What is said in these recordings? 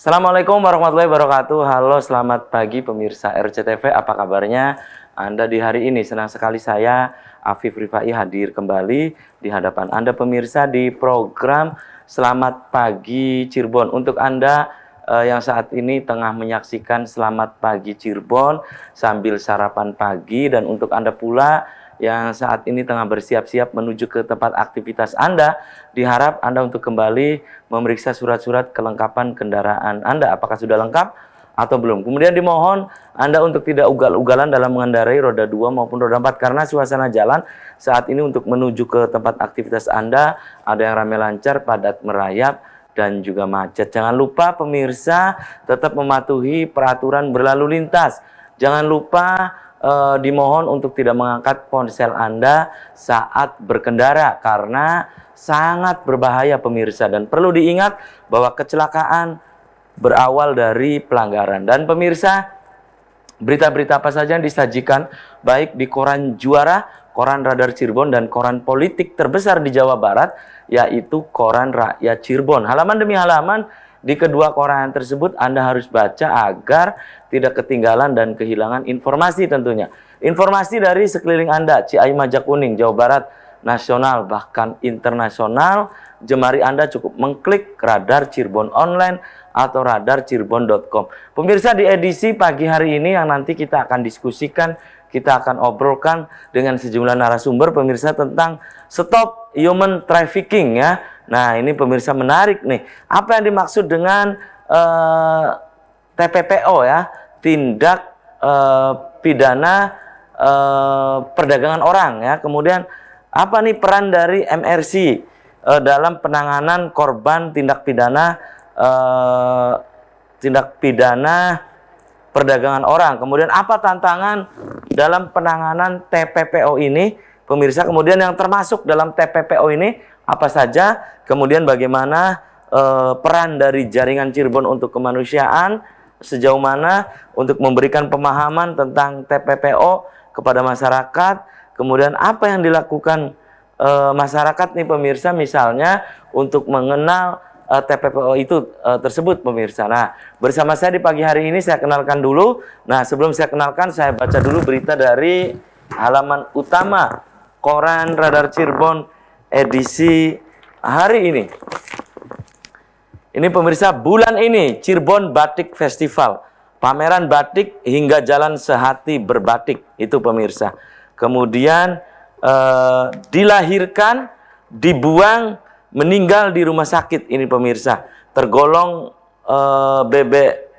Assalamualaikum warahmatullahi wabarakatuh. Halo, selamat pagi pemirsa RCTV. Apa kabarnya Anda di hari ini? Senang sekali saya, Afif Rifai, hadir kembali di hadapan Anda pemirsa di program Selamat Pagi Cirebon. Untuk Anda yang saat ini tengah menyaksikan Selamat Pagi Cirebon sambil sarapan pagi, dan untuk Anda pula yang saat ini tengah bersiap-siap menuju ke tempat aktivitas Anda, diharap Anda untuk kembali memeriksa surat-surat kelengkapan kendaraan Anda, apakah sudah lengkap atau belum. Kemudian dimohon Anda untuk tidak ugal-ugalan dalam mengendarai roda 2 maupun roda 4, karena suasana jalan saat ini untuk menuju ke tempat aktivitas Anda ada yang ramai lancar, padat merayap, dan juga macet. Jangan lupa pemirsa tetap mematuhi peraturan berlalu lintas. Jangan lupa dimohon untuk tidak mengangkat ponsel Anda saat berkendara, karena sangat berbahaya pemirsa, dan perlu diingat bahwa kecelakaan berawal dari pelanggaran. Dan pemirsa, berita-berita apa saja yang disajikan baik di koran Juara, koran Radar Cirebon, dan koran politik terbesar di Jawa Barat, yaitu koran Rakyat Cirebon. Halaman demi halaman di kedua koran tersebut Anda harus baca agar tidak ketinggalan dan kehilangan informasi tentunya. Informasi dari sekeliling Anda, Ciayu, Majakuning, Jawa Barat, nasional bahkan internasional. Jemari Anda cukup mengklik Radar Cirebon Online atau radarcirebon.com. Pemirsa, di edisi pagi hari ini yang nanti kita akan diskusikan, kita akan obrolkan dengan sejumlah narasumber pemirsa tentang stop human trafficking ya. Nah, ini pemirsa menarik nih. Apa yang dimaksud dengan TPPO ya, tindak pidana perdagangan orang ya. Kemudian apa nih peran dari MRC dalam penanganan korban tindak pidana perdagangan orang. Kemudian apa tantangan dalam penanganan TPPO ini pemirsa. Kemudian yang termasuk dalam TPPO ini apa saja, kemudian bagaimana peran dari jaringan Cirebon untuk kemanusiaan, sejauh mana untuk memberikan pemahaman tentang TPPO kepada masyarakat, kemudian apa yang dilakukan masyarakat nih pemirsa, misalnya untuk mengenal TPPO itu tersebut pemirsa. Nah, bersama saya di pagi hari ini saya kenalkan dulu. Nah, sebelum saya kenalkan, saya baca dulu berita dari halaman utama koran Radar Cirebon edisi hari ini. Ini pemirsa, bulan ini Cirebon Batik Festival, pameran batik hingga jalan sehati berbatik, itu pemirsa. Kemudian dilahirkan, dibuang, meninggal di rumah sakit, ini pemirsa. Tergolong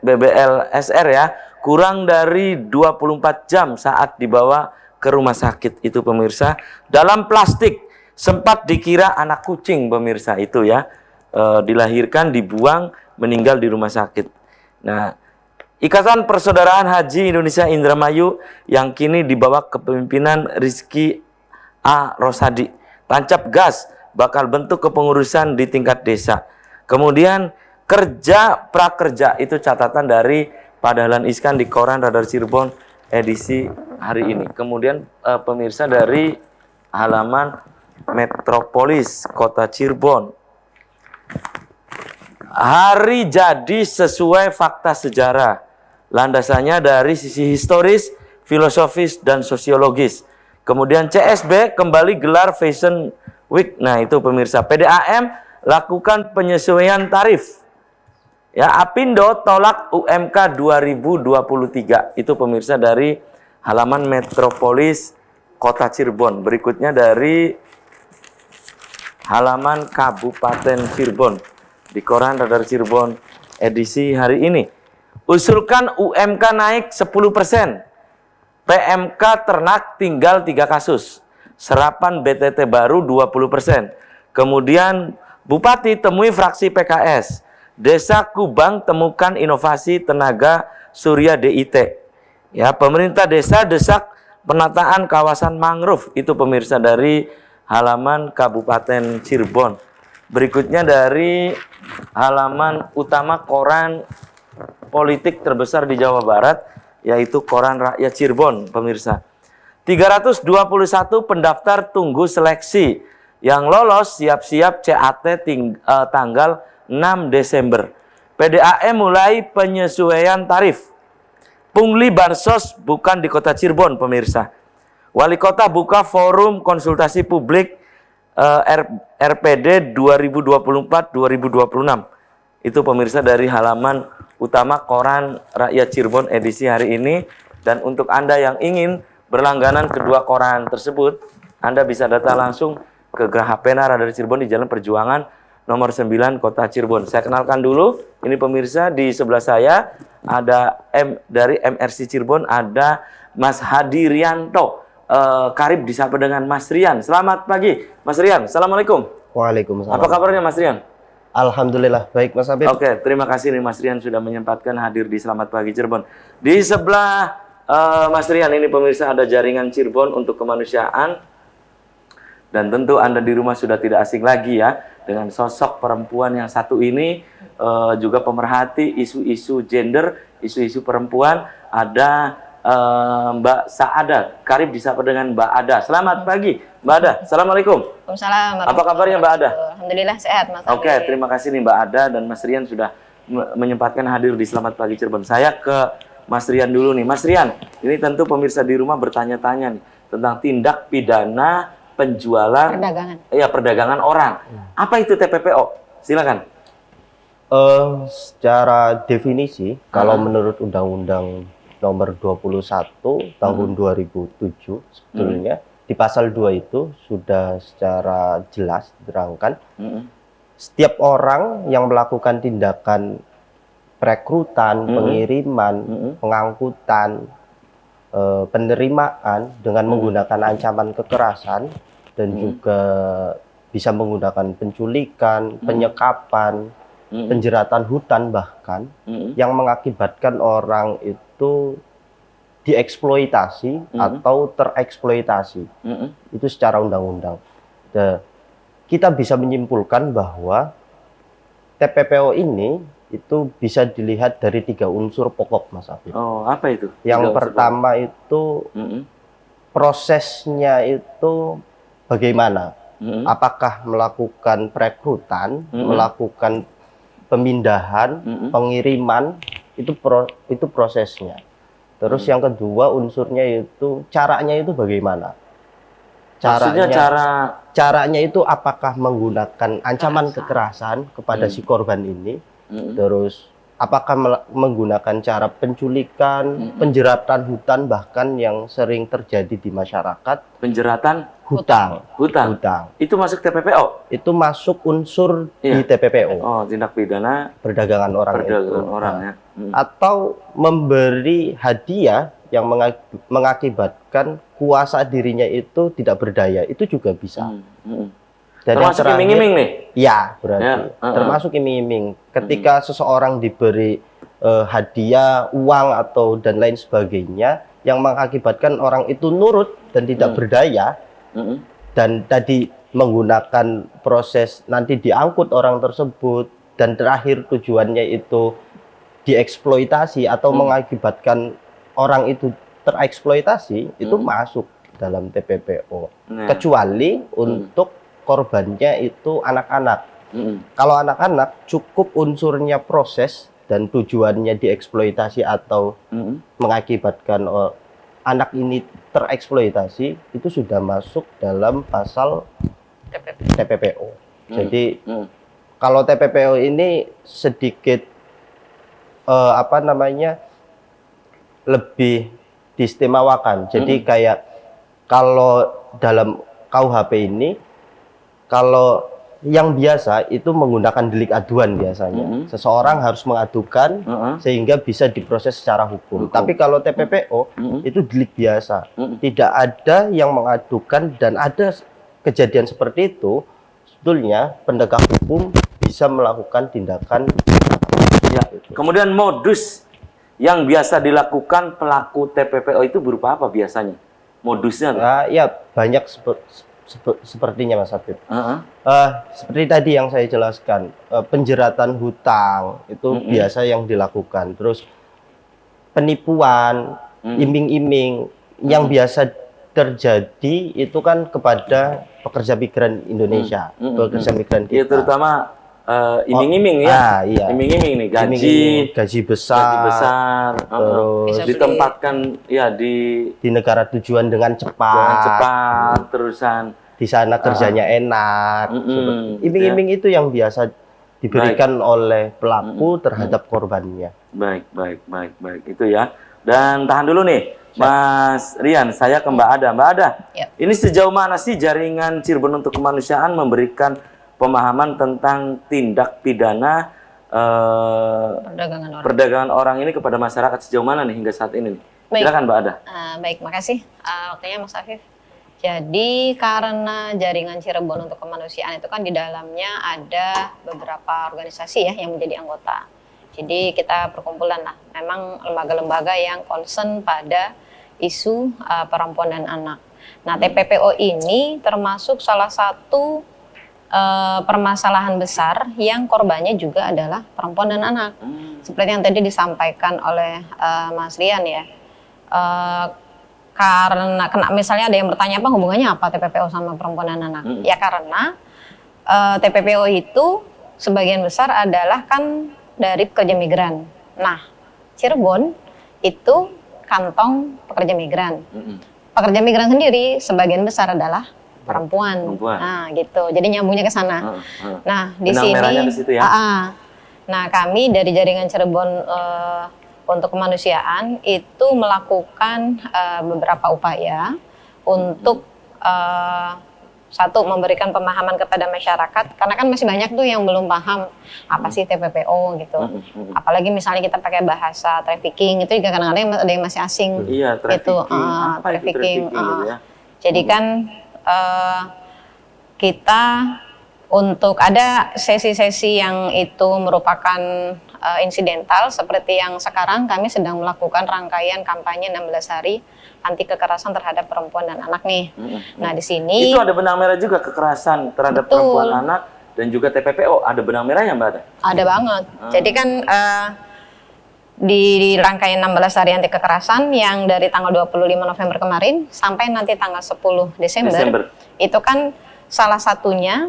BBLSR ya, kurang dari 24 jam saat dibawa ke rumah sakit, itu pemirsa. Dalam plastik, sempat dikira anak kucing pemirsa itu ya. Dilahirkan, dibuang, meninggal di rumah sakit. Nah, Ikatan Persaudaraan Haji Indonesia Indramayu yang kini di bawah kepemimpinan Rizky A. Rosadi tancap gas bakal bentuk kepengurusan di tingkat desa. Kemudian kerja prakerja, itu catatan dari Pak Dahlan Iskan di koran Radar Cirebon edisi hari ini. Kemudian pemirsa, dari halaman Metropolis Kota Cirebon, hari jadi sesuai fakta sejarah, landasannya dari sisi historis, filosofis, dan sosiologis. Kemudian CSB kembali gelar Fashion Week. Nah, itu pemirsa. PDAM lakukan penyesuaian tarif ya. Apindo tolak UMK 2023. Itu pemirsa dari halaman Metropolis Kota Cirebon. Berikutnya dari halaman Kabupaten Cirebon di koran Radar Cirebon edisi hari ini. Usulkan UMK naik 10%. PMK ternak tinggal 3 kasus. Serapan BTT baru 20%. Kemudian Bupati temui fraksi PKS. Desa Kubang temukan inovasi tenaga surya DIT. Ya, pemerintah desa desak penataan kawasan mangrove, itu pemirsa dari halaman Kabupaten Cirebon. Berikutnya dari halaman utama koran politik terbesar di Jawa Barat, yaitu koran Rakyat Cirebon pemirsa. 321 pendaftar tunggu seleksi, yang lolos siap-siap CAT tanggal 6 Desember. PDAM mulai penyesuaian tarif. Pungli Bansos bukan di Kota Cirebon, pemirsa. Wali Kota buka forum konsultasi publik RPD 2024-2026. Itu pemirsa dari halaman utama Koran Rakyat Cirebon edisi hari ini. Dan untuk Anda yang ingin berlangganan kedua koran tersebut, Anda bisa datang langsung ke Geraha Penara dari Cirebon di Jalan Perjuangan nomor 9 Kota Cirebon. Saya kenalkan dulu, ini pemirsa di sebelah saya ada dari MRC Cirebon, ada Mas Hadi Rianto. Karib disapa dengan Mas Rian. Selamat pagi, Mas Rian. Assalamualaikum. Waalaikumsalam. Apa kabarnya, Mas Rian? Alhamdulillah, baik Mas Habib. Oke, terima kasih nih Mas Rian sudah menyempatkan hadir di Selamat Pagi Cirebon. Di sebelah Mas Rian ini pemirsa ada jaringan Cirebon untuk kemanusiaan. Dan tentu Anda di rumah sudah tidak asing lagi ya dengan sosok perempuan yang satu ini, juga pemerhati isu-isu gender, isu-isu perempuan. Ada Mbak Saada, Karib disapa dengan Mbak Ada. Selamat pagi, Mbak Ada. Assalamualaikum. Waalaikumsalam. Apa kabarnya Mbak Ada? Alhamdulillah sehat, Mas. Oke, terima kasih nih Mbak Ada dan Mas Rian sudah menyempatkan hadir di Selamat Pagi Cirebon. Saya ke Mas Rian dulu nih. Mas Rian, ini tentu pemirsa di rumah bertanya-tanya nih tentang tindak pidana penjualan perdagangan orang. Apa itu TPPO? Silakan. Secara definisi, kalau menurut Undang-Undang Nomor 21 Tahun 2007 sebetulnya di pasal 2 itu sudah secara jelas diterangkan setiap orang yang melakukan tindakan perekrutan, pengiriman, pengangkutan, penerimaan dengan menggunakan ancaman kekerasan dan juga bisa menggunakan penculikan, penyekapan, penjeratan hutan bahkan yang mengakibatkan orang itu dieksploitasi atau tereksploitasi. Itu secara undang-undang. Kita bisa menyimpulkan bahwa TPPO ini itu bisa dilihat dari 3 unsur pokok, Mas Afif. Oh, apa itu? Yang pertama itu prosesnya itu bagaimana? Apakah melakukan perekrutan, melakukan pemindahan, pengiriman, itu prosesnya. Terus yang kedua unsurnya itu caranya itu bagaimana? Caranya itu apakah menggunakan ancaman kekerasan kepada si korban ini? Terus apakah menggunakan cara penculikan, penjeratan hutan bahkan yang sering terjadi di masyarakat? Penjeratan hutang. Itu masuk TPPO? Itu masuk unsur di TPPO. Oh, tindak pidana perdagangan orang. Ya. Atau memberi hadiah yang mengakibatkan kuasa dirinya itu tidak berdaya, itu juga bisa. Dan termasuk iming-iming nih? Ya, berarti. Termasuk iming-iming. Ketika seseorang diberi hadiah, uang, atau dan lain sebagainya, yang mengakibatkan orang itu nurut dan tidak berdaya, dan tadi menggunakan proses nanti diangkut orang tersebut, dan terakhir tujuannya itu dieksploitasi atau mengakibatkan orang itu tereksploitasi, itu masuk dalam TPPO. Kecuali untuk korbannya itu anak-anak. Kalau anak-anak cukup unsurnya proses dan tujuannya dieksploitasi atau mengakibatkan anak ini tereksploitasi, itu sudah masuk dalam pasal TPPO. Jadi kalau TPPO ini sedikit lebih diistimewakan. Jadi kayak kalau dalam KUHP ini, kalau yang biasa itu menggunakan delik aduan biasanya. Seseorang harus mengadukan sehingga bisa diproses secara hukum. Tapi kalau TPPO itu delik biasa. Tidak ada yang mengadukan, dan ada kejadian seperti itu, sebetulnya penegak hukum bisa melakukan tindakan. Ya. Kemudian modus yang biasa dilakukan pelaku TPPO itu berupa apa biasanya? Modusnya? Ya banyak sepertinya Mas Habib. Seperti tadi yang saya jelaskan, penjeratan hutang itu biasa yang dilakukan. Terus penipuan, iming-iming yang biasa terjadi itu kan kepada pekerja migran Indonesia, pekerja migran kita. Ya, terutama iming-iming ya. Iya. Iming-iming nih gaji Iming-iming, gaji besar, terus Bisa ditempatkan ya di di negara tujuan dengan jalan cepat, cepat, terusan di sana kerjanya enak. gitu Iming-iming itu yang biasa diberikan oleh pelaku terhadap korbannya. baik, itu ya. Dan tahan dulu nih, Mas Rian, saya ke Mbak Ada. Mbak Ada, Ya. ini sejauh mana sih jaringan Cirebon untuk Kemanusiaan memberikan pemahaman tentang tindak pidana Perdagangan orang. perdagangan orang ini kepada masyarakat sejauh mana nih hingga saat ini nih? Baik. Silakan Mbak Ada. Baik, makasih waktunya Mas Afif. Jadi karena jaringan Cirebon untuk Kemanusiaan itu kan di dalamnya ada beberapa organisasi ya yang menjadi anggota. Jadi kita perkumpulan lah, memang lembaga-lembaga yang concern pada isu perempuan dan anak. Nah, TPPO ini termasuk salah satu permasalahan besar yang korbannya juga adalah perempuan dan anak. Seperti yang tadi disampaikan oleh Mas Rian ya. Karena misalnya ada yang bertanya apa hubungannya apa TPPO sama perempuan dan anak? Ya karena TPPO itu sebagian besar adalah kan dari pekerja migran. Nah, Cirebon itu kantong pekerja migran. Pekerja migran sendiri sebagian besar adalah perempuan. Nah, gitu. Jadi nyambungnya ke sana. Nah, di Benang sini merahnya di situ ya. Nah, kami dari jaringan Cirebon untuk Kemanusiaan itu melakukan beberapa upaya untuk satu, memberikan pemahaman kepada masyarakat, karena kan masih banyak tuh yang belum paham apa sih TPPO gitu. Apalagi misalnya kita pakai bahasa trafficking, itu juga kadang-kadang ada yang masih asing. Iya, trafficking. Gitu, Apa itu trafficking gitu ya? Jadi kan kita untuk ada sesi-sesi yang itu merupakan insidental, seperti yang sekarang kami sedang melakukan rangkaian kampanye 16 hari anti kekerasan terhadap perempuan dan anak nih. Nah, di sini itu ada benang merah juga kekerasan terhadap perempuan, anak, dan juga TPPO. Ada benang merahnya, Mbak Ada? Ada banget. Jadi kan di rangkaian 16 hari anti kekerasan yang dari tanggal 25 November kemarin sampai nanti tanggal 10 Desember. Itu kan salah satunya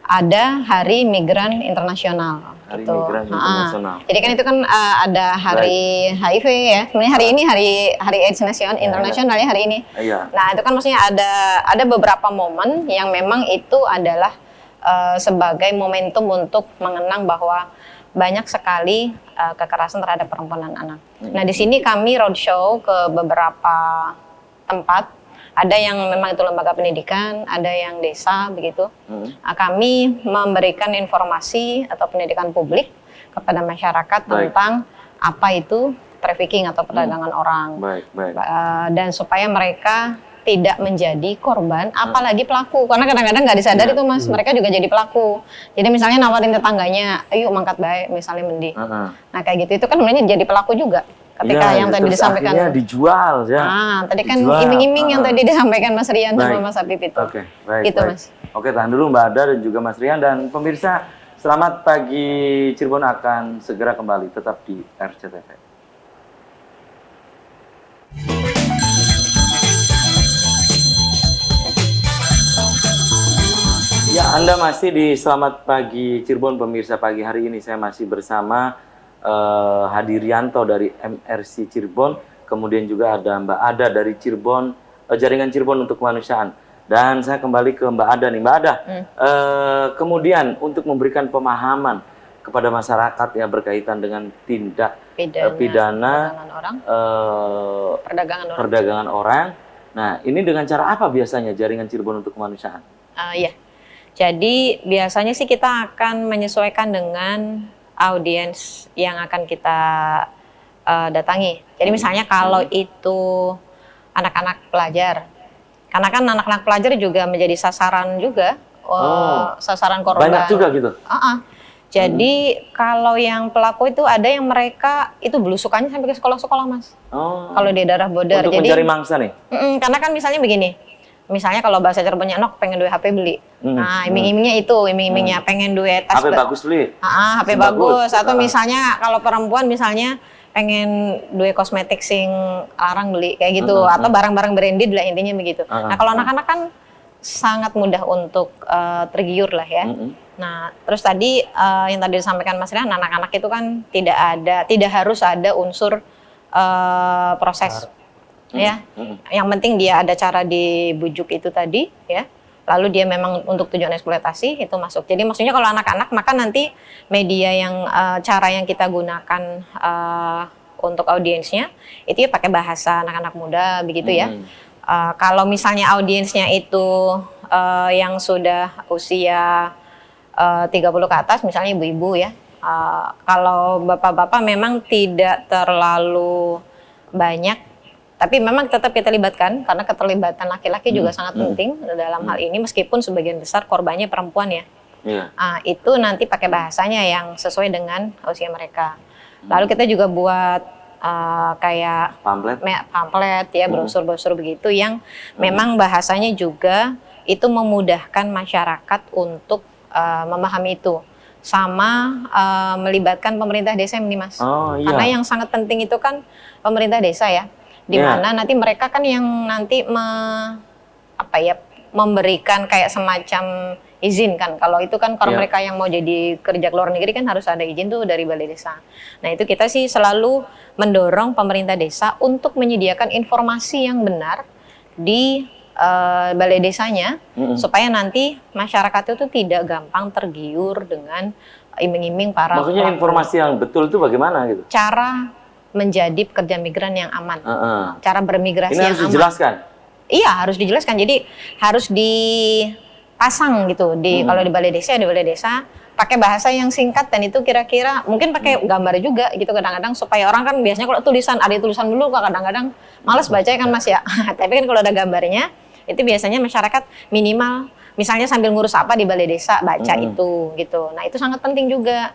ada Hari Migran Internasional. Hari gitu. Migran Internasional. Jadi kan itu kan ada Hari HIV ya. Sebenarnya hari ini hari AIDS Internasional ya hari ini. Iya. Nah, itu kan maksudnya ada beberapa momen yang memang itu adalah sebagai momentum untuk mengenang bahwa banyak sekali kekerasan terhadap perempuan dan anak. Nah, di sini kami roadshow ke beberapa tempat. Ada yang memang itu lembaga pendidikan, ada yang desa begitu. Kami memberikan informasi atau pendidikan publik kepada masyarakat tentang apa itu trafficking atau perdagangan orang. Dan supaya mereka tidak menjadi korban, apalagi pelaku. Karena kadang-kadang nggak disadari tuh Mas, mereka juga jadi pelaku. Jadi misalnya nawarin tetangganya, ayo mangkat baik, misalnya mendi. Nah kayak gitu, itu kan sebenarnya jadi pelaku juga. Ketika yang tadi disampaikan. Akhirnya dijual ya. Tadi kan iming-iming yang tadi disampaikan Mas Rian sama Mas Habib itu. Oke, baik. Gitu Mas. Oke, tahan dulu Mbak Ada dan juga Mas Rian. Dan pemirsa, selamat pagi Cirebon akan segera kembali. Tetap di RCTV. Ya, Anda masih di Selamat Pagi Cirebon, pemirsa. Pagi hari ini saya masih bersama Hadirianto dari MRC Cirebon, kemudian juga ada Mbak Ada dari Cirebon, Jaringan Cirebon untuk Kemanusiaan. Dan saya kembali ke Mbak Ada nih, Mbak Ada. Kemudian untuk memberikan pemahaman kepada masyarakat ya berkaitan dengan tindak pidana perdagangan orang. Nah, ini dengan cara apa biasanya Jaringan Cirebon untuk Kemanusiaan? Iya. Jadi biasanya sih kita akan menyesuaikan dengan audiens yang akan kita datangi. Jadi misalnya kalau itu anak-anak pelajar, karena kan anak-anak pelajar juga menjadi sasaran juga, sasaran korban. Banyak juga gitu? Jadi kalau yang pelaku itu ada yang mereka itu belusukannya sampai ke sekolah-sekolah Mas. Kalau di daerah Bodar. Untuk mencari mangsa nih? Karena kan misalnya begini, misalnya kalau bahasa Cirebonnya nok pengen duit HP beli. Nah, iming-imingnya itu, iming-imingnya pengen duit tas. HP bagus beli. HP bagus. Atau misalnya kalau perempuan misalnya pengen duit kosmetik sing larang beli kayak gitu, atau barang-barang branded lah intinya begitu. Nah, kalau anak-anak kan sangat mudah untuk tergiur lah ya. Nah, terus tadi yang tadi disampaikan Mas Rian, anak-anak itu kan tidak harus ada unsur proses, ya. Yang penting dia ada cara dibujuk itu tadi, ya. Lalu dia memang untuk tujuan eksploitasi itu masuk. Jadi maksudnya kalau anak-anak maka nanti media yang cara yang kita gunakan untuk audiensnya itu ya pakai bahasa anak-anak muda begitu ya. Kalau misalnya audiensnya itu yang sudah usia 30 ke atas, misalnya ibu-ibu ya. Kalau bapak-bapak memang tidak terlalu banyak, tapi memang tetap kita libatkan karena keterlibatan laki-laki juga sangat penting dalam hal ini, meskipun sebagian besar korbannya perempuan ya. Itu nanti pakai bahasanya yang sesuai dengan usia mereka. Lalu kita juga buat kayak pamflet ya, brosur-brosur begitu yang memang bahasanya juga itu memudahkan masyarakat untuk memahami itu, sama melibatkan pemerintah desa ini Mas. Karena yang sangat penting itu kan pemerintah desa ya, di mana nanti mereka kan yang nanti memberikan kayak semacam izin kan. Kalau itu kan kalau mereka yang mau jadi kerja ke luar negeri kan harus ada izin tuh dari balai desa. Nah itu kita sih selalu mendorong pemerintah desa untuk menyediakan informasi yang benar di balai desanya, supaya nanti masyarakat itu tidak gampang tergiur dengan iming-iming para. Maksudnya informasi yang betul itu bagaimana gitu? Cara menjadi pekerja migran yang aman, cara bermigrasi ini yang harus aman. Dijelaskan? Iya harus dijelaskan. Jadi harus dipasang gitu kalau di balai desa pakai bahasa yang singkat, dan itu kira-kira mungkin pakai gambar juga gitu kadang-kadang, supaya orang kan biasanya kalau ada tulisan dulu kadang-kadang malas baca kan Mas ya. Tapi kan kalau ada gambarnya itu biasanya masyarakat minimal misalnya sambil ngurus apa di balai desa baca itu gitu. Nah itu sangat penting juga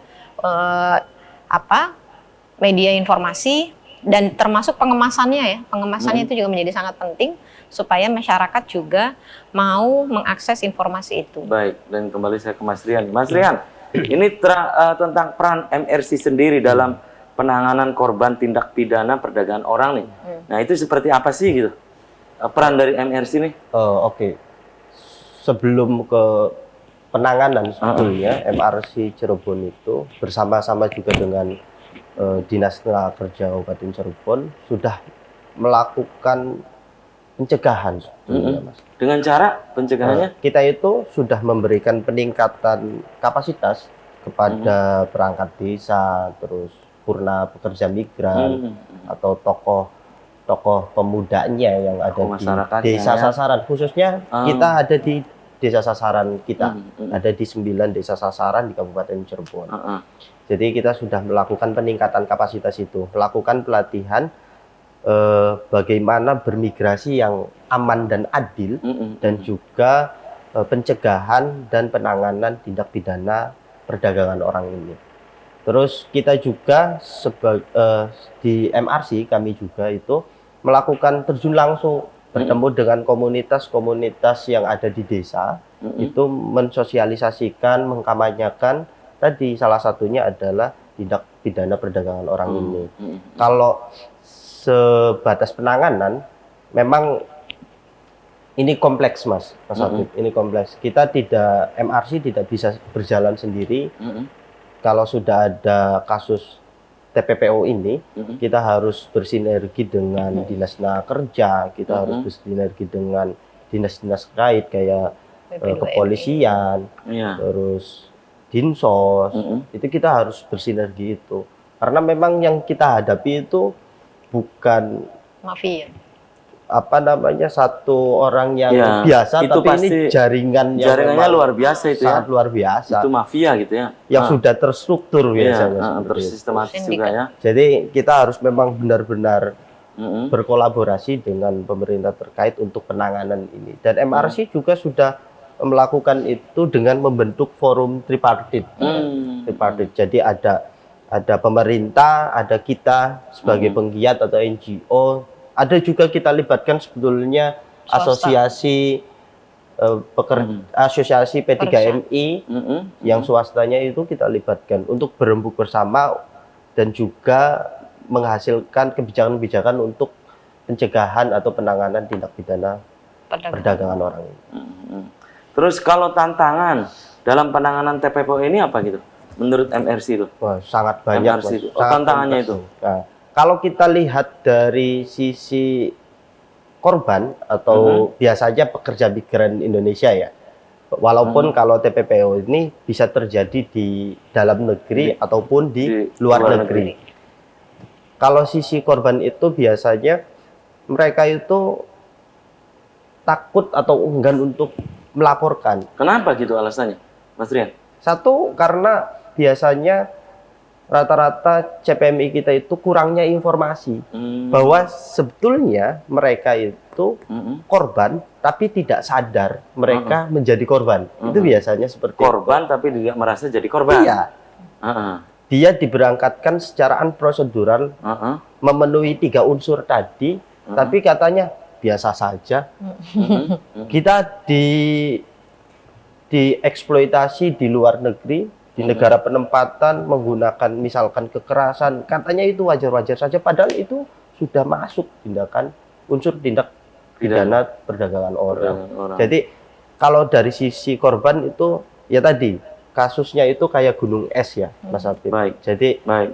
media informasi, dan termasuk pengemasannya ya. Pengemasannya itu juga menjadi sangat penting supaya masyarakat juga mau mengakses informasi itu. Baik, dan kembali saya ke Mas Rian. Mas Rian, ini tentang peran MRC sendiri dalam penanganan korban tindak pidana perdagangan orang nih. Nah, itu seperti apa sih gitu? Peran dari MRC nih? Oke. Sebelum ke penanganan sebetulnya MRC Cirebon itu bersama-sama juga dengan Dinas Tenaga Kerja Kabupaten Cirebon sudah melakukan pencegahan sebetulnya, Mas. Dengan cara pencegahannya? Kita itu sudah memberikan peningkatan kapasitas kepada perangkat desa, terus purna pekerja migran, atau tokoh pemudanya yang ada di desa sasaran. Khususnya kita ada di desa sasaran kita, ada di 9 desa sasaran di Kabupaten Cirebon. Jadi kita sudah melakukan peningkatan kapasitas itu, melakukan pelatihan bagaimana bermigrasi yang aman dan adil, dan juga pencegahan dan penanganan tindak pidana perdagangan orang ini. Terus kita juga di MRC kami juga itu melakukan terjun langsung, bertemu dengan komunitas-komunitas yang ada di desa, itu mensosialisasikan, mengkampanyekan tadi, salah satunya adalah tindak pidana perdagangan orang ini. Kalau sebatas penanganan, memang ini kompleks Mas Habib, ini kompleks. Kita MRC tidak bisa berjalan sendiri. Kalau sudah ada kasus TPPO ini, kita harus bersinergi dengan Dinas Tenaga Kerja, kita harus bersinergi dengan dinas-dinas terkait kayak kepolisian, terus Dinsos, itu kita harus bersinergi itu. Karena memang yang kita hadapi itu bukan mafia, satu orang yang biasa, itu tapi ini jaringannya luar biasa itu, sangat luar biasa. Itu mafia gitu ya. Yang sudah terstruktur biasanya. Tersistematis juga ya. Jadi kita harus memang benar-benar berkolaborasi dengan pemerintah terkait untuk penanganan ini. Dan MRC juga sudah melakukan itu dengan membentuk forum tripartit. Jadi ada pemerintah, ada kita sebagai penggiat atau NGO, ada juga kita libatkan sebetulnya asosiasi asosiasi P3MI yang swastanya itu kita libatkan untuk berembuk bersama dan juga menghasilkan kebijakan-kebijakan untuk pencegahan atau penanganan tindak pidana perdagangan orang ini. Terus kalau tantangan dalam penanganan TPPO ini apa gitu? Menurut MRC itu? Wah, sangat banyak. MRC Mas. itu. Sangat Tantangannya kompleks. itu? Nah, kalau kita lihat dari sisi korban atau biasanya pekerja migran Indonesia ya, walaupun kalau TPPO ini bisa terjadi di dalam negeri ataupun di luar negeri. Kalau sisi korban itu biasanya mereka itu takut atau enggan untuk melaporkan. Kenapa gitu alasannya, Mas Rian? Satu, karena biasanya rata-rata CPMI kita itu kurangnya informasi bahwa sebetulnya mereka itu korban tapi tidak sadar mereka menjadi korban. Itu biasanya seperti korban tapi tidak merasa jadi korban. Iya. Dia diberangkatkan secara prosedural memenuhi 3 unsur tadi, tapi katanya biasa saja. Kita dieksploitasi di luar negeri, di negara penempatan menggunakan misalkan kekerasan, katanya itu wajar-wajar saja, padahal itu sudah masuk unsur tindak pidana perdagangan orang. Jadi kalau dari sisi korban itu ya tadi kasusnya itu kayak gunung es ya, Mas Habib. Baik. Jadi Baik.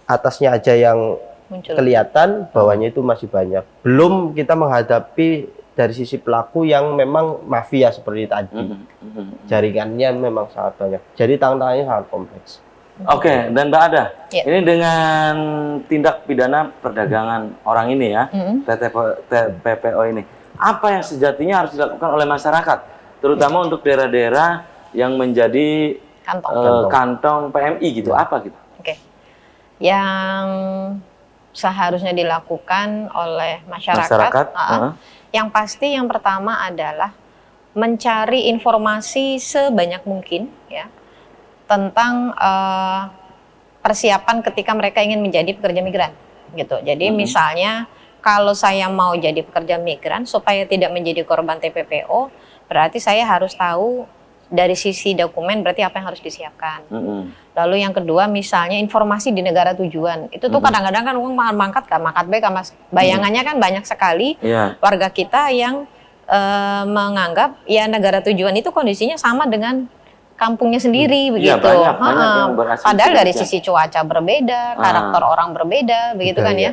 atasnya aja yang Muncul. kelihatan, bawahnya itu masih banyak. Belum kita menghadapi dari sisi pelaku yang memang mafia seperti tadi. Jaringannya memang sangat banyak. Jadi tantangannya sangat kompleks. Oke, dan Mbak Ada, Ya. ini dengan tindak pidana perdagangan orang ini ya, TPPO ini, apa yang sejatinya harus dilakukan oleh masyarakat, terutama untuk daerah-daerah yang menjadi kantong PMI gitu, apa gitu? Oke. Yang seharusnya dilakukan oleh masyarakat, yang pasti yang pertama adalah mencari informasi sebanyak mungkin ya tentang persiapan ketika mereka ingin menjadi pekerja migran gitu. Jadi misalnya kalau saya mau jadi pekerja migran supaya tidak menjadi korban TPPO, berarti saya harus tahu dari sisi dokumen berarti apa yang harus disiapkan. Lalu yang kedua misalnya informasi di negara tujuan. Itu tuh kadang-kadang kan uang mangkat B, Mas. Bayangannya kan banyak sekali warga kita yang menganggap ya negara tujuan itu kondisinya sama dengan kampungnya sendiri begitu. Banyak yang berasumsi Padahal dari demikian. sisi cuaca berbeda, karakter orang berbeda, begitu kan ya.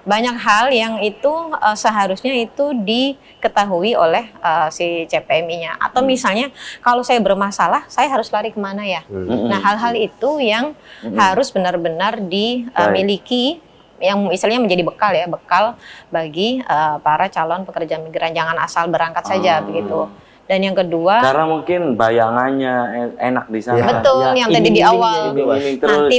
Banyak hal yang itu seharusnya itu diketahui oleh si CPMI-nya. Atau misalnya kalau saya bermasalah, saya harus lari kemana ya? Nah hal-hal itu yang harus benar-benar dimiliki, yang istilahnya menjadi bekal ya, bekal bagi para calon pekerja migran. Jangan asal berangkat saja begitu. Dan yang kedua, karena mungkin bayangannya enak di sana. betul, yang tadi di awal. Terus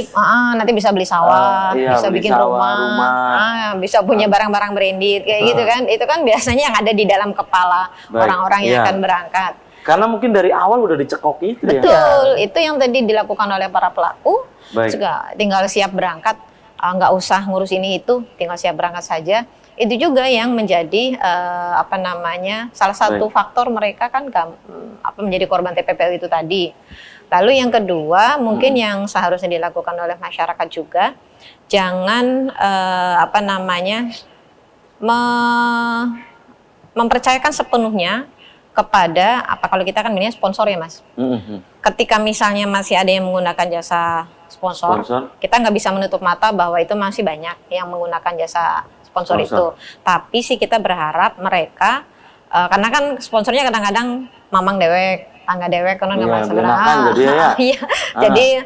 Nanti bisa beli sawah, bisa beli bikin sawah, rumah. Bisa punya barang-barang branded kayak gitu kan. Itu kan biasanya yang ada di dalam kepala orang-orang yang akan berangkat. Karena mungkin dari awal udah dicekok itu ya. Betul, itu yang tadi dilakukan oleh para pelaku. Juga tinggal siap berangkat, nggak usah ngurus ini itu, tinggal siap berangkat saja. Itu juga yang menjadi salah satu faktor mereka kan menjadi korban TPPO itu tadi. Lalu yang kedua mungkin yang seharusnya dilakukan oleh masyarakat juga, jangan mempercayakan sepenuhnya kepada kalau kita kan milihnya sponsor ya Mas. Ketika misalnya masih ada yang menggunakan jasa sponsor. Kita nggak bisa menutup mata bahwa itu masih banyak yang menggunakan jasa sponsor itu. Tapi sih kita berharap mereka, karena kan sponsornya kadang-kadang mamang dewek, tangga dewek, konon nggak masalah. Jadi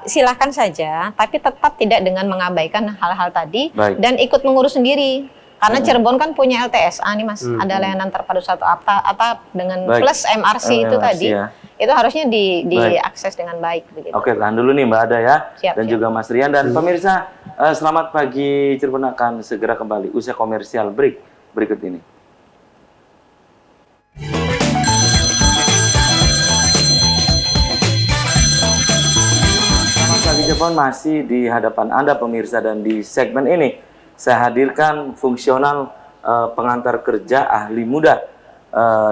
silahkan saja, tapi tetap tidak dengan mengabaikan hal-hal tadi dan ikut mengurus sendiri. Karena Cirebon kan punya LTSA nih Mas, ada layanan terpadu satu atap dengan plus MRC itu tadi. Itu harusnya diakses dengan baik. Begitu. Oke, tahan dulu nih Mbak Ada ya, siap. juga Mas Rian. Dan pemirsa, selamat pagi Cirebon akan segera kembali usai komersial break berikut ini. Selamat pagi Cirebon, masih di hadapan Anda pemirsa, dan di segmen ini saya hadirkan fungsional pengantar kerja ahli muda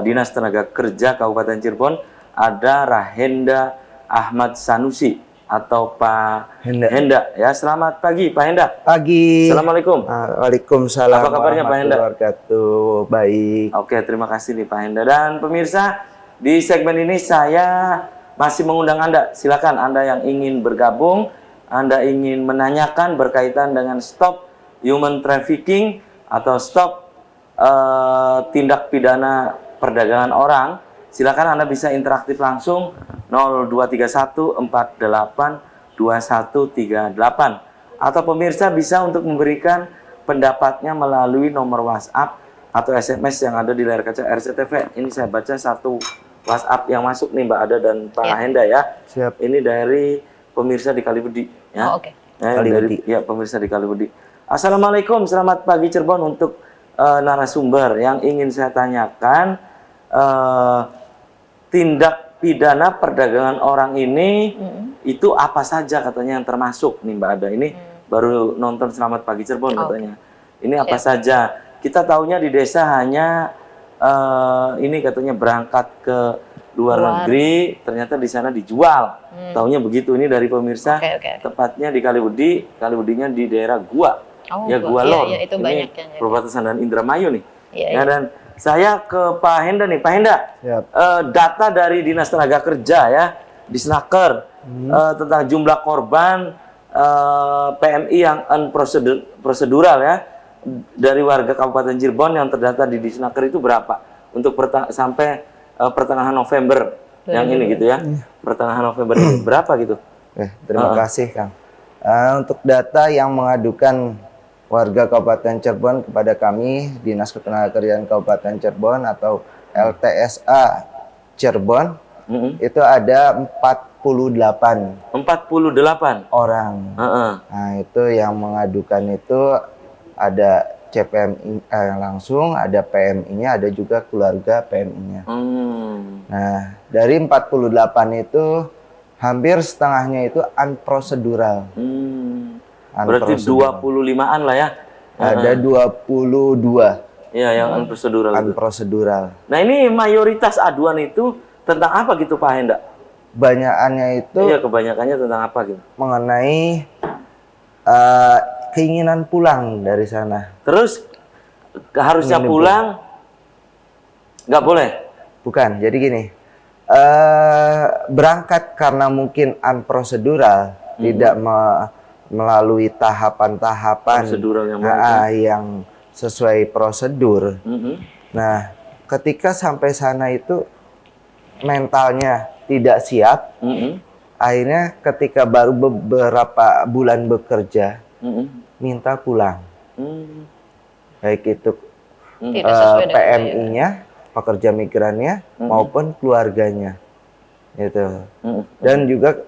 Dinas Tenaga Kerja Kabupaten Cirebon. Ada Rahenda Ahmad Sanusi. atau Pak Henda. Henda ya. Selamat pagi Pak Henda. Pagi. Assalamualaikum. Waalaikumsalam. Apa kabarnya, Pak Henda? warahmatullahi wabarakatuh. Baik. Oke, terima kasih nih Pak Henda. Dan pemirsa, di segmen ini saya masih mengundang Anda. Silakan Anda yang ingin bergabung, Anda ingin menanyakan berkaitan dengan stop human trafficking atau stop tindak pidana perdagangan orang. Silakan Anda bisa interaktif langsung 0231482138 atau pemirsa bisa untuk memberikan pendapatnya melalui nomor WhatsApp atau SMS yang ada di layar kaca RCTV. Ini saya baca satu WhatsApp yang masuk nih Mbak Ada dan Pak Henda ya. Siap. Ini dari pemirsa di Kalibudi ya. Oh, oke. Dari ya pemirsa di Kalibudi. Assalamualaikum, selamat pagi Cirebon. Untuk narasumber yang ingin saya tanyakan, tindak pidana perdagangan orang ini itu apa saja katanya yang termasuk nih Mbak Ada. Ini baru nonton Selamat Pagi Cirebon katanya. Ini apa saja? Kita tahunya di desa hanya ini katanya berangkat ke luar negeri, ternyata di sana dijual. Taunya begitu. Ini dari pemirsa. Tepatnya di Kalibudi, Kalibudinya di daerah Gua. Ya Gua Lor. Iya, itu ini banyak yang jadi. perbatasan dan Indramayu nih. Iya, Ya, dan saya ke Pak Henda nih, Pak Henda. Siap. Data dari Dinas Tenaga Kerja ya, di Snaker tentang jumlah korban PMI yang unprosedural ya dari warga Kabupaten Cirebon yang terdata di Disnaker itu berapa untuk sampai pertengahan November yang ini gitu ya, pertengahan November ini berapa gitu? Terima kasih Kang. Untuk data yang mengadukan warga Kabupaten Cirebon kepada kami Dinas Ketenagakerjaan Kabupaten Cirebon atau LTSA Cirebon itu ada 48 orang. Nah itu yang mengadukan itu ada CPMI langsung, ada PMI-nya, ada juga keluarga PMI-nya. Nah dari 48 itu hampir setengahnya itu unprocedural. Berarti 25-an lah ya. Ada 22. Iya, yang unprocedural. Unprocedural. Nah, ini mayoritas aduan itu tentang apa gitu Pak Henda? Banyakannya itu Iya, kebanyakannya tentang apa gitu? mengenai keinginan pulang dari sana. Terus harusnya pulang nggak boleh? Bukan, jadi gini. Berangkat karena mungkin unprocedural, tidak melalui tahapan-tahapan Prosedural yang sesuai prosedur. Nah, ketika sampai sana itu mentalnya tidak siap, akhirnya ketika baru beberapa bulan bekerja, minta pulang. Baik itu PMI-nya, pekerja migrannya, maupun keluarganya. Gitu. Dan juga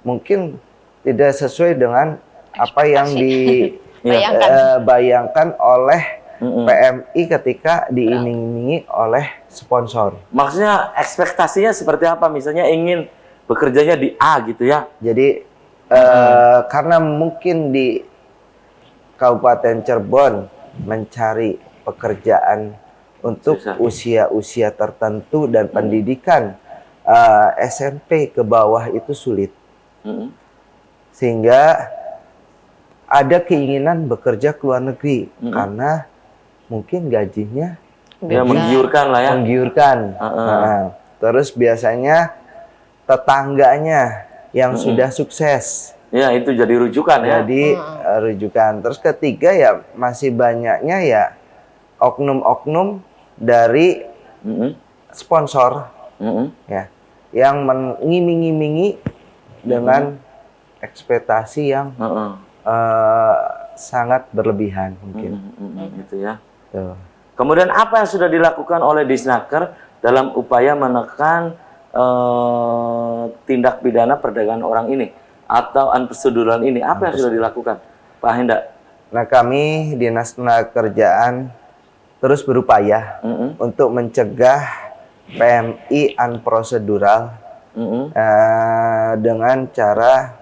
mungkin tidak sesuai dengan apa yang dibayangkan oleh PMI ketika diiming-imingi oleh sponsor. Maksudnya ekspektasinya seperti apa? Misalnya ingin bekerjanya di A gitu ya? Jadi karena mungkin di Kabupaten Cirebon mencari pekerjaan untuk usia-usia tertentu dan pendidikan SMP ke bawah itu sulit. Sehingga ada keinginan bekerja ke luar negeri karena mungkin gajinya menggiurkan lah ya. Menggiurkan. Nah, terus biasanya tetangganya yang sudah sukses. Ya, itu jadi rujukan ya. Jadi rujukan. Terus ketiga ya masih banyaknya ya oknum-oknum dari sponsor ya yang mengiming-imingi dengan ekspektasi yang sangat berlebihan mungkin. Gitu ya. Tuh. Kemudian apa yang sudah dilakukan oleh Disnaker dalam upaya menekan tindak pidana perdagangan orang ini atau unprocedural ini? Apa yang sudah dilakukan, Pak Henda? Nah, kami Dinas Ketenagakerjaan terus berupaya untuk mencegah PMI unprocedural dengan cara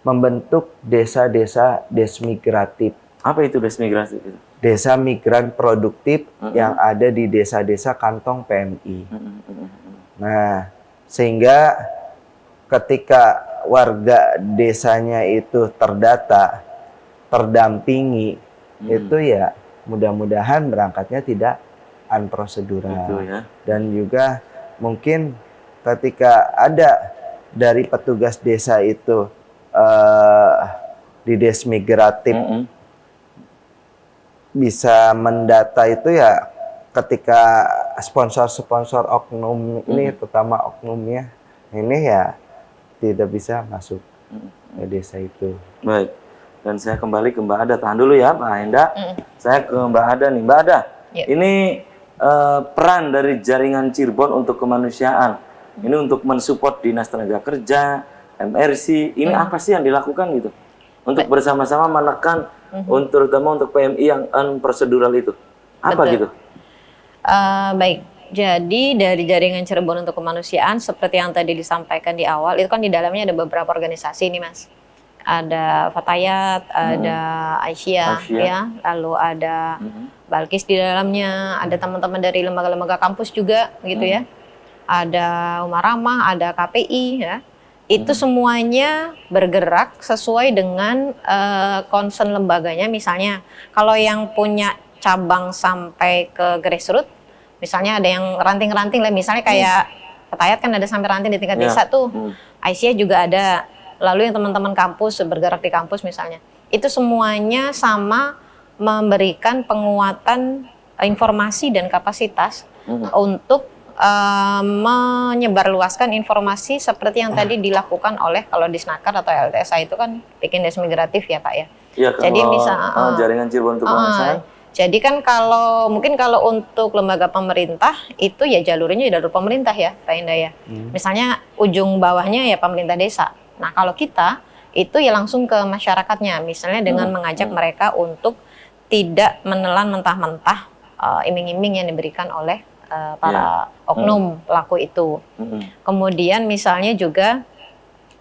membentuk desa-desa desmigratif. Apa itu desmigrasi? Desa migran produktif yang ada di desa-desa kantong PMI. Nah, sehingga ketika warga desanya itu terdata, terdampingi, itu ya mudah-mudahan berangkatnya tidak unprosedural. Itu ya. Dan juga mungkin ketika ada dari petugas desa itu di Desmigratif bisa mendata itu ya ketika sponsor-sponsor oknum ini, terutama oknumnya ini ya tidak bisa masuk ke desa itu. Baik. Dan saya kembali ke Mbak Ada. Tahan dulu ya Pak Henda. Saya ke Mbak Ada nih. Mbak Ada, Ya. ini peran dari jaringan Cirebon untuk kemanusiaan. Ini untuk mensupport Dinas Tenaga Kerja, MRC. Ini apa sih yang dilakukan gitu? Untuk bersama-sama menekan terutama untuk PMI yang unprocedural itu. Apa Betul. gitu? Baik, jadi dari jaringan Cirebon untuk kemanusiaan seperti yang tadi disampaikan di awal, itu kan di dalamnya ada beberapa organisasi nih Mas. Ada Fatayat, ada Aisyah, ya, lalu ada Balkis di dalamnya, ada teman-teman dari lembaga-lembaga kampus juga gitu ya. Ada Umar Ramah, ada KPI ya. Itu semuanya bergerak sesuai dengan concern lembaganya. Misalnya kalau yang punya cabang sampai ke grassroots, misalnya ada yang ranting-ranting lah, misalnya kayak Fatayat kan ada sampai ranting di tingkat desa tuh. Aisyah juga ada. Lalu yang teman-teman kampus bergerak di kampus misalnya. Itu semuanya sama memberikan penguatan informasi dan kapasitas untuk menyebarluaskan informasi seperti yang tadi dilakukan oleh kalau di Snaker atau LTSA itu kan bikin Desmigratif ya Pak ya. Iya, Jadi kalau misal jaringan Cirebon untuk kemanusiaan. jadi kan kalau mungkin kalau untuk lembaga pemerintah itu ya jalurnya jalur pemerintah ya Pak Indah ya. Misalnya ujung bawahnya ya pemerintah desa. Nah kalau kita itu ya langsung ke masyarakatnya, misalnya dengan mengajak mereka untuk tidak menelan mentah-mentah iming-iming yang diberikan oleh para oknum pelaku itu. Kemudian misalnya juga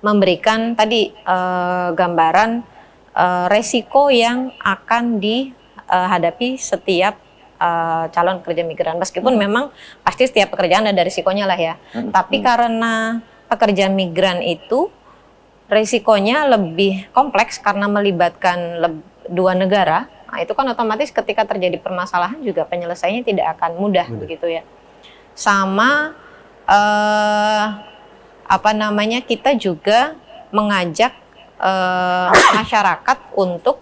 memberikan tadi gambaran resiko yang akan dihadapi setiap calon pekerja migran. Meskipun memang pasti setiap pekerjaan ada risikonya lah ya. Tapi karena pekerja migran itu risikonya lebih kompleks karena melibatkan dua negara. Nah, itu kan otomatis ketika terjadi permasalahan juga penyelesaiannya tidak akan mudah begitu ya. Sama kita juga mengajak masyarakat untuk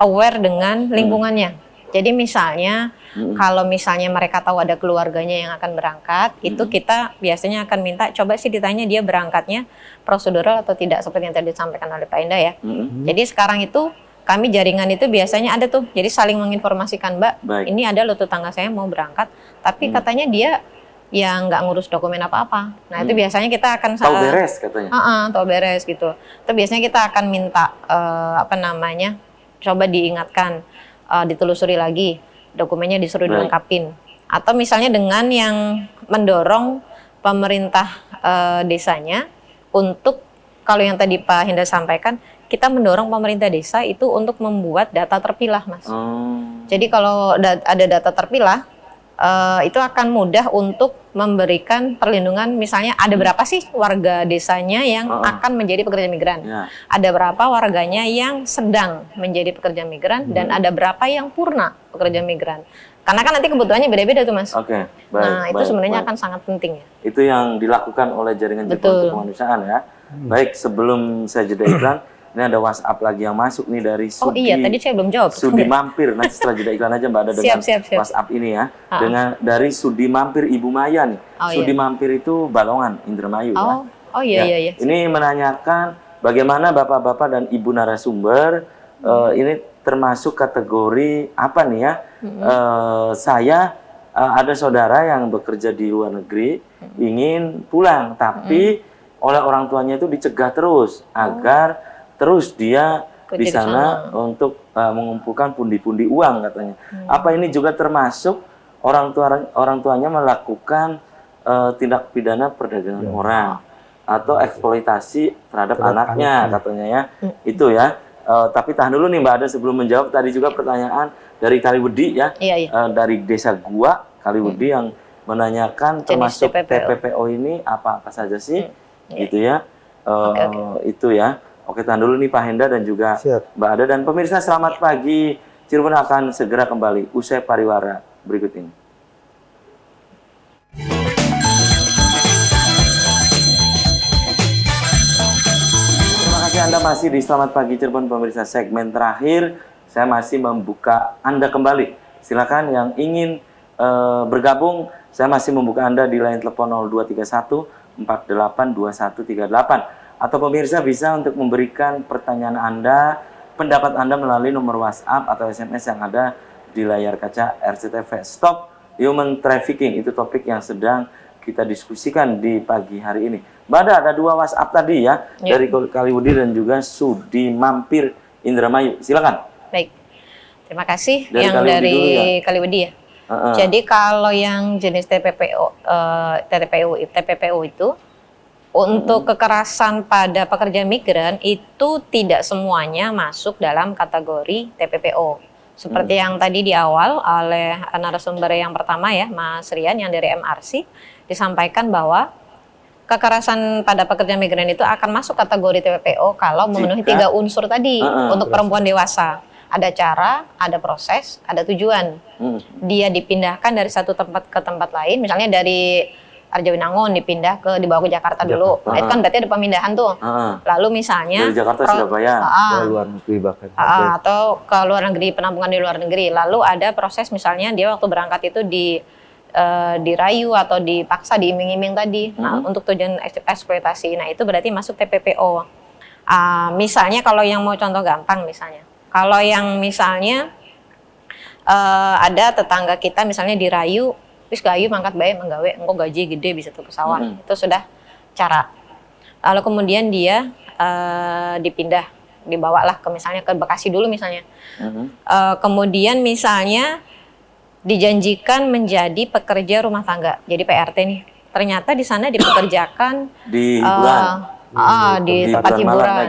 aware dengan lingkungannya. Jadi misalnya kalau misalnya mereka tahu ada keluarganya yang akan berangkat, itu kita biasanya akan minta coba sih ditanya dia berangkatnya prosedural atau tidak seperti yang tadi disampaikan oleh Pak Indah ya. Jadi sekarang itu kami jaringan itu biasanya ada tuh, jadi saling menginformasikan Mbak, ini ada loh tetangga saya mau berangkat, tapi katanya dia yang nggak ngurus dokumen apa-apa. Nah itu biasanya kita akan tahu beres katanya. Tahu beres gitu. Itu biasanya kita akan minta coba diingatkan, ditelusuri lagi dokumennya disuruh dilengkapin. Atau misalnya dengan yang mendorong pemerintah desanya untuk kalau yang tadi Pak Hendra sampaikan, kita mendorong pemerintah desa itu untuk membuat data terpilah, Mas. Jadi kalau ada data terpilah, itu akan mudah untuk memberikan perlindungan. Misalnya ada berapa sih warga desanya yang akan menjadi pekerja migran, ada berapa warganya yang sedang menjadi pekerja migran, dan ada berapa yang purna pekerja migran. Karena kan nanti kebutuhannya beda-beda tuh Mas. Baik, nah itu sebenarnya akan sangat penting ya. Itu yang dilakukan oleh jaringan Cirebon untuk kemanusiaan ya. Baik, sebelum saya jeda iklan, ini ada WhatsApp lagi yang masuk nih dari Sudi. Oh iya, tadi saya belum jawab. Sudi Mampir, nanti setelah jeda iklan aja Mbak ada dengan siap. WhatsApp ini ya. Dari Sudi Mampir Ibu Maya nih. Sudi Mampir itu Balongan, Indramayu ya. Oh iya. Ini menanyakan bagaimana Bapak-bapak dan Ibu narasumber ini termasuk kategori apa nih ya? Saya ada saudara yang bekerja di luar negeri ingin pulang, tapi oleh orang tuanya itu dicegah terus agar terus dia di sana untuk mengumpulkan pundi-pundi uang katanya. Apa ini juga termasuk orang tuanya melakukan tindak pidana perdagangan orang atau eksploitasi terhadap anaknya katanya ya. Itu ya. Tapi tahan dulu nih Mbak Ada sebelum menjawab tadi juga pertanyaan dari Kaliwedi ya. Dari desa Gua Kaliwedi yang menanyakan Jenis termasuk TPPO. TPPO ini apa saja sih, Iya. gitu ya. Itu ya. Oke, tahan dulu nih Pak Henda dan juga Siap. Mbak Ada dan pemirsa selamat pagi. Cirebon akan segera kembali usai pariwara berikut ini. Terima kasih Anda masih di Selamat Pagi Cirebon pemirsa segmen terakhir. Saya masih membuka Anda kembali. Silakan yang ingin bergabung, saya masih membuka Anda di line telepon 0231 482138 atau pemirsa bisa untuk memberikan pertanyaan Anda, pendapat Anda melalui nomor WhatsApp atau SMS yang ada di layar kaca RCTV. Stop Human Trafficking, itu topik yang sedang kita diskusikan di pagi hari ini. Mbak ada 2 WhatsApp tadi ya, dari Kaliwudi dan juga Sudi Mampir Indramayu. Silakan. Baik, terima kasih. Dari yang Kaliwudi dari dulu ya? Kaliwudi ya. Jadi kalau yang jenis TPPO itu untuk kekerasan pada pekerja migran itu tidak semuanya masuk dalam kategori TPPO. Seperti yang tadi di awal oleh narasumber yang pertama ya, Mas Rian yang dari MRC, disampaikan bahwa kekerasan pada pekerja migran itu akan masuk kategori TPPO kalau memenuhi 3 unsur tadi untuk perempuan dewasa. Ada cara, ada proses, ada tujuan. Dia dipindahkan dari satu tempat ke tempat lain, misalnya dari Arjawinangun dibawa ke Jakarta dulu. Nah, itu kan berarti ada pemindahan tuh. Lalu misalnya Dari Jakarta Surabaya Ke luar negeri bahkan. atau ke luar negeri, penampungan di luar negeri. Lalu ada proses misalnya dia waktu berangkat itu dirayu atau dipaksa, diiming-iming tadi. Nah, untuk tujuan eksploitasi. Nah, itu berarti masuk TPPO. Misalnya kalau yang mau contoh gampang misalnya. Kalau yang misalnya ada tetangga kita misalnya dirayu, wis gayu mangkat bae menggawe, engko gaji gede bisa tuku sawah. Itu sudah cara. Lalu kemudian dia dipindah, dibawalah ke misalnya ke Bekasi dulu misalnya. Kemudian misalnya dijanjikan menjadi pekerja rumah tangga, jadi PRT nih. Ternyata di sana dipekerjakan di hiburan. di tempat hiburan.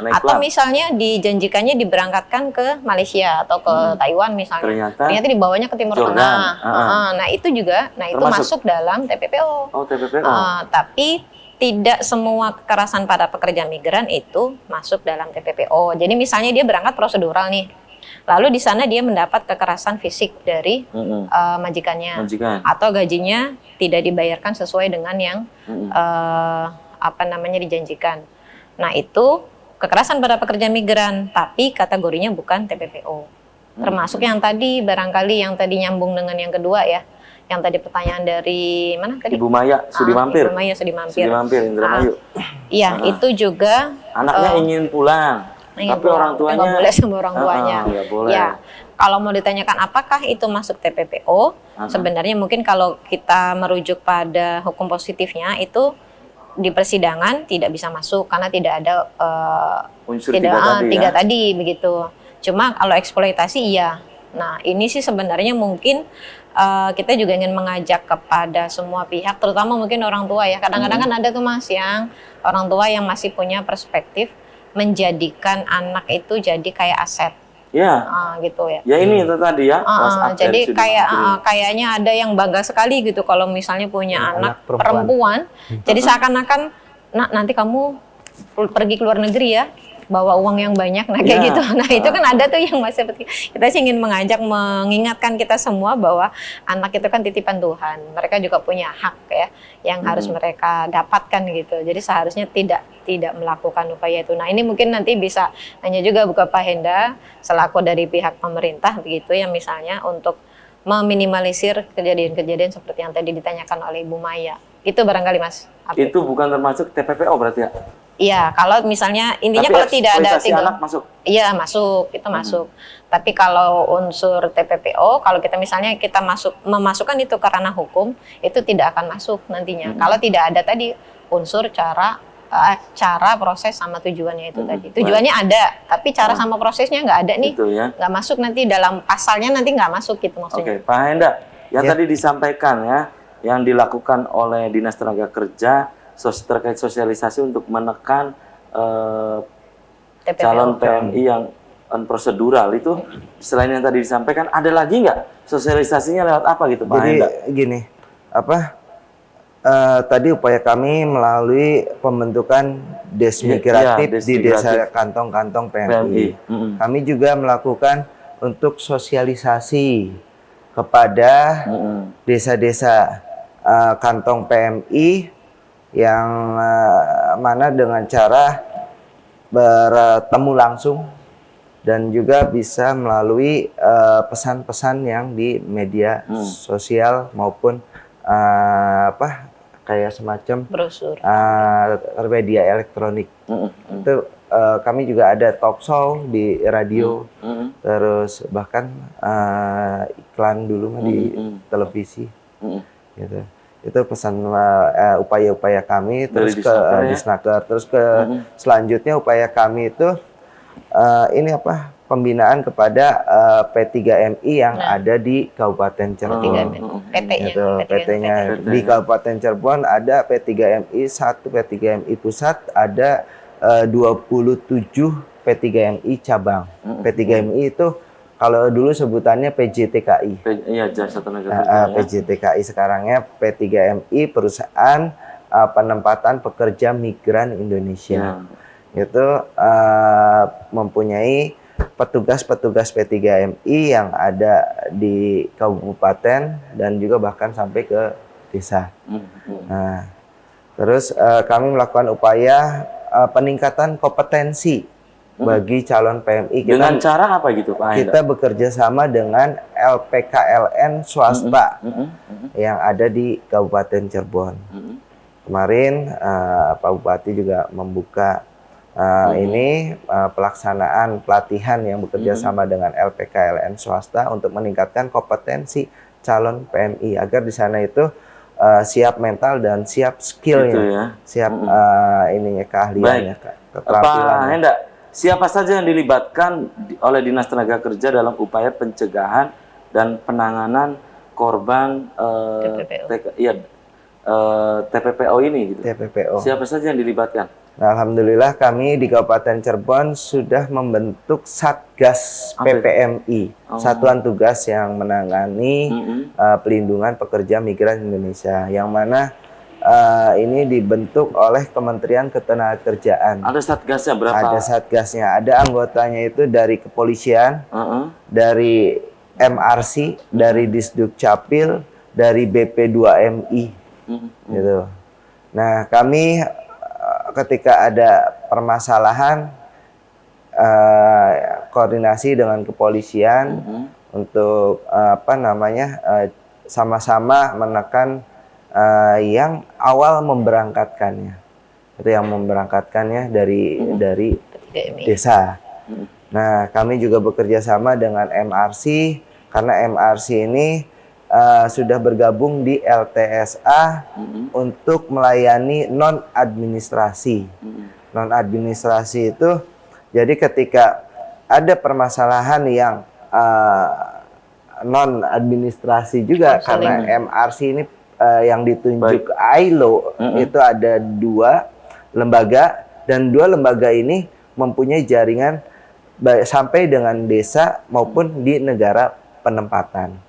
Naik Atau klub. misalnya dijanjikannya diberangkatkan ke Malaysia atau ke Taiwan misalnya. Ternyata dibawanya ke Timur Jordan. Tengah. Nah itu juga, itu Termasuk. masuk dalam TPPO. Oh, TPPO. Tapi tidak semua kekerasan pada pekerja migran itu masuk dalam TPPO. Jadi misalnya dia berangkat prosedural nih. Lalu di sana dia mendapat kekerasan fisik dari majikannya. Atau gajinya tidak dibayarkan sesuai dengan yang dijanjikan. Nah itu kekerasan pada pekerja migran, tapi kategorinya bukan TPPO. Termasuk yang tadi barangkali yang tadi nyambung dengan yang kedua ya, yang tadi pertanyaan dari mana tadi? Ibu Maya Sudi Mampir. Ibu Maya Sudi Mampir. Sudi Mampir Indramayu. Iya itu juga. Anaknya ingin pulang, tapi orang tuanya nggak boleh sama orang tuanya. Nggak boleh. Ya, kalau mau ditanyakan apakah itu masuk TPPO, sebenarnya mungkin kalau kita merujuk pada hukum positifnya itu di persidangan tidak bisa masuk karena tidak ada unsur tiga tadi begitu. Cuma kalau eksploitasi iya. Nah ini sih sebenarnya mungkin kita juga ingin mengajak kepada semua pihak, terutama mungkin orang tua ya. Kadang-kadang kan ada tuh Mas yang orang tua yang masih punya perspektif menjadikan anak itu jadi kayak aset. Ya, gitu ya. Ya ini itu tadi ya. Jadi kayaknya ada yang bangga sekali gitu kalau misalnya punya anak perempuan. Jadi seakan-akan, nanti kamu pergi ke luar negeri ya, bawa uang yang banyak, nah kayak gitu. Nah itu kan ada tuh yang masih seperti kita sih ingin mengingatkan kita semua bahwa anak itu kan titipan Tuhan. Mereka juga punya hak ya, yang harus mereka dapatkan gitu. Jadi seharusnya tidak melakukan upaya itu. Nah ini mungkin nanti bisa hanya juga buka Pak Henda selaku dari pihak pemerintah begitu ya, misalnya untuk meminimalisir kejadian-kejadian seperti yang tadi ditanyakan oleh Ibu Maya. Itu barangkali Mas. Itu bukan termasuk TPPO berarti ya? Iya, kalau misalnya intinya tapi kalau tidak ada anak masuk. Iya, masuk, itu masuk. Tapi kalau unsur TPPO, kalau kita misalnya memasukkan itu ke ranah hukum, itu tidak akan masuk nantinya. Kalau tidak ada tadi unsur cara, proses sama tujuannya itu tadi. Tujuannya ada, tapi cara sama prosesnya nggak ada nih. Itu ya. Nggak masuk nanti dalam pasalnya, nanti nggak masuk gitu maksudnya. Oke, Pak Henda, tadi disampaikan ya, yang dilakukan oleh Dinas Tenaga Kerja terkait sosialisasi untuk menekan calon PMI yang prosedural itu selain yang tadi disampaikan ada lagi nggak sosialisasinya lewat apa gitu Pak Jadi Hendra? gini, tadi upaya kami melalui pembentukan desmigratif Iya, di desmigratif. desa kantong-kantong PMI. PMI. Kami juga melakukan untuk sosialisasi kepada desa-desa kantong PMI yang mana dengan cara bertemu langsung dan juga bisa melalui pesan-pesan yang di media sosial maupun kayak semacam Brosur. media elektronik. Itu kami juga ada talk show di radio, terus bahkan iklan dulu di televisi, gitu. Itu pesan upaya-upaya kami, terus Dari ke Disnaker ya? Disnaker, terus ke selanjutnya upaya kami itu pembinaan kepada P3MI yang ada di Kabupaten Cirebon. PT-nya. Gitu, PT-nya di Kabupaten Cirebon ada P3MI 1, P3MI pusat, ada 27 P3MI cabang. P3MI itu kalau dulu sebutannya PJTKI. Iya, Jasa Tenaga Kerja. PJTKI sekarangnya P3MI perusahaan penempatan pekerja migran Indonesia. Itu mempunyai petugas-petugas P3MI yang ada di kabupaten dan juga bahkan sampai ke desa. Nah, terus kami melakukan upaya peningkatan kompetensi bagi calon PMI. Dengan cara apa gitu Pak Hendra? Kita bekerja sama dengan LPKLN swasta yang ada di Kabupaten Cirebon. Kemarin Pak Bupati juga membuka pelaksanaan pelatihan yang bekerja sama dengan LPKLN swasta untuk meningkatkan kompetensi calon PMI agar di sana itu siap mental dan siap skillnya, Gitu ya. siap keahliannya, Pak keterampilannya. Hendra, siapa saja yang dilibatkan oleh Dinas Tenaga Kerja dalam upaya pencegahan dan penanganan korban TPPO ini gitu? TPPO. Siapa saja yang dilibatkan? Nah, alhamdulillah kami di Kabupaten Cirebon sudah membentuk Satgas PPMI, Satuan Tugas yang menangani pelindungan pekerja migran Indonesia, yang mana ini dibentuk oleh Kementerian Ketenagakerjaan. Ada satgasnya berapa? Ada satgasnya, ada anggotanya itu dari kepolisian, dari MRC, dari Disduk Capil, dari BP2MI, gitu. Nah, kami ketika ada permasalahan koordinasi dengan kepolisian untuk sama-sama menekan yang awal memberangkatkannya, itu yang memberangkatkannya dari desa. Nah, kami juga bekerja sama dengan MRC karena MRC ini sudah bergabung di LTSA untuk melayani non-administrasi. Non-administrasi itu, jadi ketika ada permasalahan yang non-administrasi juga, karena MRC ini yang ditunjuk ILO, itu ada 2 lembaga, dan 2 lembaga ini mempunyai jaringan sampai dengan desa maupun di negara penempatan.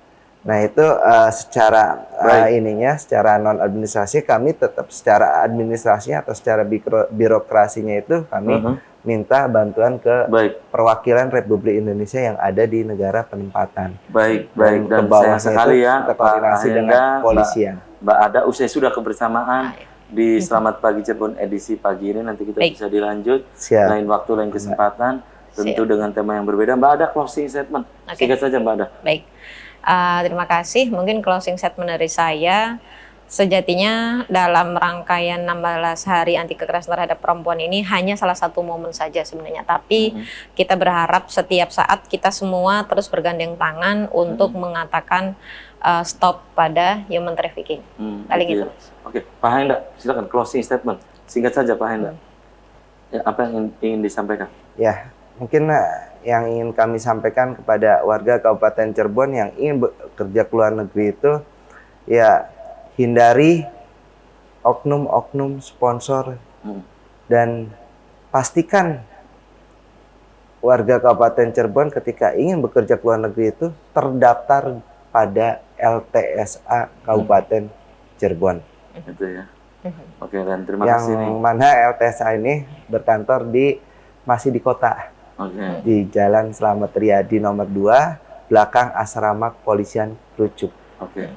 Nah, itu secara secara non administrasi kami tetap secara administrasinya atau secara birokrasinya itu kami minta bantuan ke perwakilan Republik Indonesia yang ada di negara penempatan. Baik, dan sayang sekali ya Pak dengan polisian. Mbak Ada, usai sudah kebersamaan di Selamat Pagi Cirebon edisi pagi ini, nanti kita bisa dilanjut lain waktu, lain kesempatan, tentu dengan tema yang berbeda. Mbak Ada, closing statement. Singkat saja Mbak Ada. Baik. Terima kasih. Mungkin closing statement dari saya, sejatinya dalam rangkaian 16 hari anti kekerasan terhadap perempuan ini hanya salah satu momen saja sebenarnya. Tapi kita berharap setiap saat kita semua terus bergandeng tangan untuk mengatakan stop pada human trafficking. Paling itu. Oke, Pak Hendra, silakan closing statement. Singkat saja Pak Hendra. Ya, apa yang ingin disampaikan? Ya, mungkin yang ingin kami sampaikan kepada warga Kabupaten Cirebon yang ingin bekerja ke luar negeri itu, ya hindari oknum-oknum sponsor dan pastikan warga Kabupaten Cirebon ketika ingin bekerja ke luar negeri itu terdaftar pada LTSA Kabupaten Cirebon. Itu ya. Oke, dan terima Yang kasih nih. mana LTSA ini berkantor masih di kota. Oke. Di Jalan Slamet Riyadi nomor 2, belakang Asrama Kepolisian Krucuk. Oke.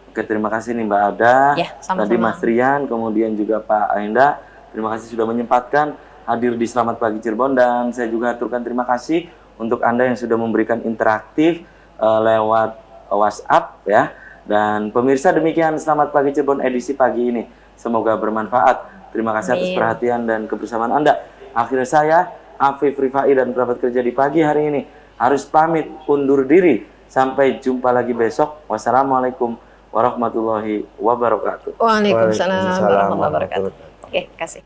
Oke, terima kasih nih Mbak Ada. Ya, sama-sama. Tadi Mas Rian, kemudian juga Pak Aenda. Terima kasih sudah menyempatkan hadir di Selamat Pagi Cirebon, dan saya juga aturkan terima kasih untuk Anda yang sudah memberikan interaktif lewat WhatsApp ya. Dan pemirsa, demikian Selamat Pagi Cirebon edisi pagi ini. Semoga bermanfaat. Terima kasih atas Amin. perhatian dan kebersamaan Anda. Akhirnya saya, Afif Rifai dan kerabat kerja di pagi hari ini harus pamit undur diri. Sampai jumpa lagi besok. Wassalamualaikum warahmatullahi wabarakatuh. Waalaikumsalam warahmatullahi warahmatullahi wabarakatuh. Oke, kasih.